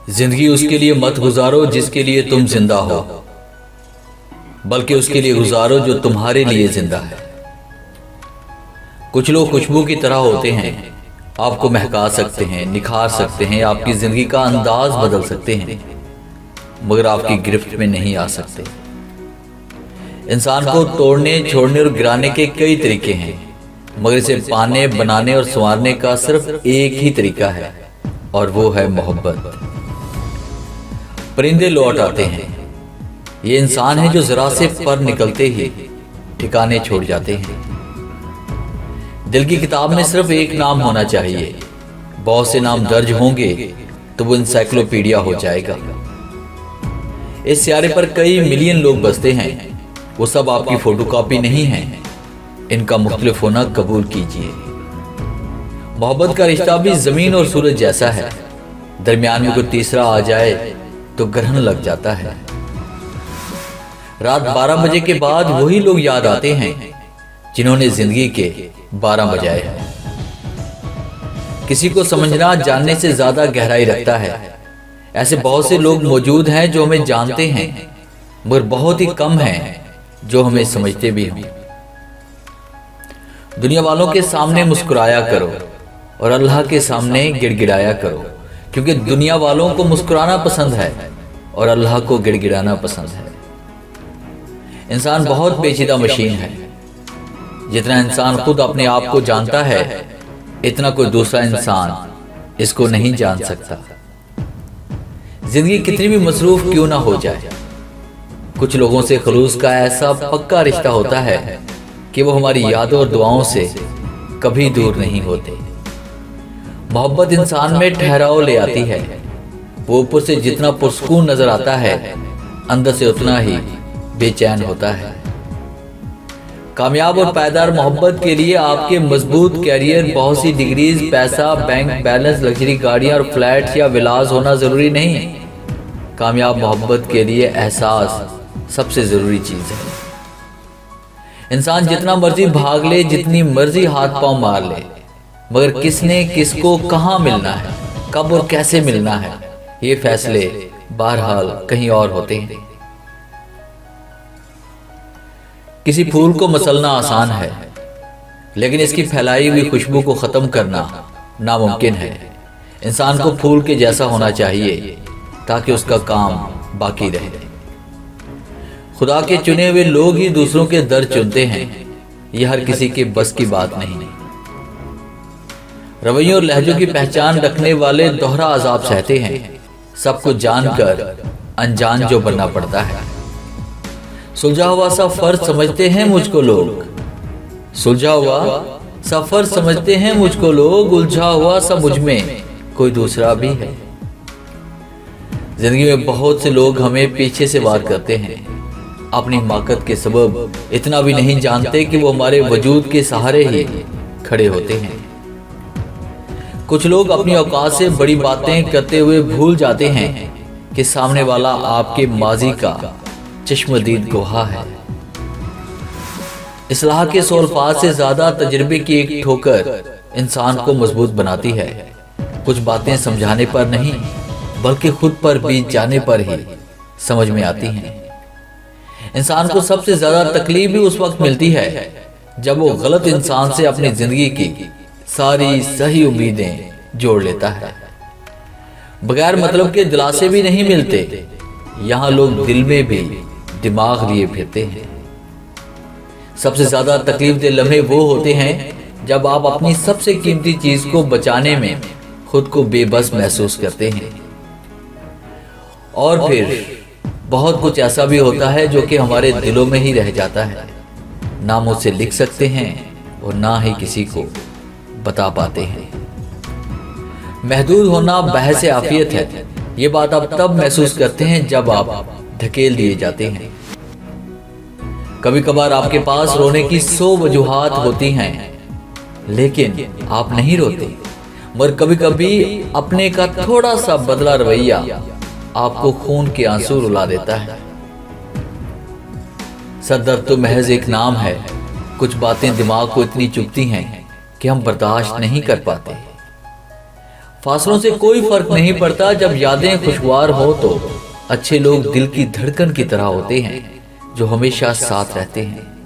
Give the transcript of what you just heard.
जिंदगी उसके लिए मत गुजारो जिसके लिए तुम जिंदा हो, बल्कि उसके लिए गुजारो जो तुम्हारे लिए जिंदा है। कुछ लोग खुशबू की तरह होते हैं, आपको महका सकते हैं, निखार सकते हैं, आपकी जिंदगी का अंदाज बदल सकते हैं, मगर आपकी गिरफ्त में नहीं आ सकते। इंसान को तोड़ने, छोड़ने और गिराने के कई तरीके हैं, मगर इसे पाने, बनाने और संवारने का सिर्फ एक ही तरीका है, और वो है मोहब्बत। परिंदे लौट आते हैं, ये इंसान है जो जरा से पर निकलते ही ठिकाने छोड़ जाते हैं। दिल की किताब में सिर्फ एक नाम होना चाहिए, बहुत से नाम दर्ज होंगे तो वो इंसाइक्लोपीडिया हो जाएगा। इस सियारे पर कई मिलियन लोग बसते हैं, वो सब आपकी फोटोकॉपी नहीं है, इनका मुख्तलिफ होना कबूल कीजिए। मोहब्बत का रिश्ता भी जमीन और सूरज जैसा है, दरमियान में कोई तीसरा आ जाए तो ग्रहण लग जाता है। रात 12 बजे के बाद वही लोग याद आते हैं जिन्होंने जिंदगी के 12 बजाए हैं। किसी को समझना जानने से ज्यादा गहराई रखता है। ऐसे बहुत से लोग मौजूद हैं जो हमें जानते हैं, मगर बहुत ही कम हैं जो हमें समझते भी हों। दुनिया वालों के सामने मुस्कुराया करो और अल्लाह के सामने गिड़गिड़ाया करो, क्योंकि दुनिया वालों को मुस्कुराना पसंद है और अल्लाह को गिड़गिड़ाना पसंद है। इंसान बहुत पेचीदा मशीन है। जितना इंसान खुद अपने आप को जानता है, इतना कोई दूसरा इंसान इसको नहीं जान सकता। जिंदगी कितनी भी मसरूफ क्यों ना हो जाए, कुछ लोगों से खलूस का ऐसा पक्का रिश्ता होता है कि वो हमारी यादों और दुआओं से कभी दूर नहीं होते। मोहब्बत इंसान में ठहराव ले आती है। वो ऊपर से जितना पुरसकून नजर आता है, अंदर से उतना ही बेचैन होता है। कामयाब और पायदार मोहब्बत के लिए आपके मजबूत कैरियर, बहुत सी डिग्रीज, पैसा, बैंक बैलेंस, लग्जरी गाड़ियां और फ्लैट्स या विलास होना जरूरी नहीं है। कामयाब मोहब्बत के लिए एहसास सबसे जरूरी चीज है। इंसान जितना मर्जी भाग ले, जितनी मर्जी हाथ पांव मार ले, मगर किसने किसको कहां मिलना है, कब और कैसे मिलना है, ये फैसले बहरहाल कहीं और होते हैं। किसी फूल को मसलना आसान है, लेकिन इसकी फैलाई हुई खुशबू को खत्म करना नामुमकिन है। इंसान को फूल के जैसा होना चाहिए ताकि उसका काम बाकी रहे। खुदा के चुने हुए लोग ही दूसरों के दर चुनते हैं, यह हर किसी के बस की बात नहीं। रवैयों और लहजों की पहचान रखने वाले दोहरा अजाब सहते हैं, सब कुछ जानकर अनजान जो बनना पड़ता है। सुलझा हुआ सा फर्ज समझते हैं मुझको लोग, सुलझा हुआ सा फर्ज समझते हैं मुझको लोग, उलझा हुआ सा मुझ में कोई दूसरा भी है। जिंदगी में बहुत से लोग हमें पीछे से वार करते हैं, अपनी हिमाकत के सबब इतना भी नहीं जानते कि वो हमारे वजूद के सहारे ही खड़े होते हैं। कुछ लोग अपनी औकात से बड़ी बातें करते हुए भूल जाते हैं कि सामने वाला आपके माजी का चश्मदीद गवाह है। इस्लाह के 100 अल्फाज से ज्यादा तजर्बे की एक ठोकर इंसान को मजबूत बनाती है। कुछ बातें समझाने पर नहीं, बल्कि खुद पर बीत जाने पर ही समझ में आती हैं। इंसान को सबसे ज्यादा तकलीफ भी उस वक्त मिलती है जब वो गलत इंसान से अपनी जिंदगी की सारी सही उम्मीदें जोड़ लेता है। बगैर मतलब के दिलासे भी नहीं मिलते, यहाँ लोग दिल में भी दिमाग लिए फिरते हैं। सबसे ज्यादा तकलीफ दे लम्हे वो होते हैं जब आप अपनी सबसे कीमती चीज को बचाने में खुद को बेबस महसूस करते हैं। और फिर बहुत कुछ ऐसा भी होता है जो कि हमारे दिलों में ही रह जाता है, ना हम उसे लिख सकते हैं और ना ही किसी को बता पाते हैं। महदूद होना बहस आफियत है, ये बात आप तब महसूस करते हैं जब आप धकेल दिए जाते हैं। कभी कभार आपके पास रोने की 100 वजूहात होती हैं, लेकिन आप नहीं रोते। मगर कभी कभी अपने का थोड़ा सा बदला रवैया आपको खून के आंसू रुला देता है। सर दर्द तो महज एक नाम है। कुछ बातें दिमाग को इतनी चुभती हैं कि हम बर्दाश्त नहीं कर पाते। फासलों से कोई फर्क नहीं पड़ता, जब यादें खुशगवार हो तो अच्छे लोग दिल की धड़कन की तरह होते हैं जो हमेशा साथ रहते हैं।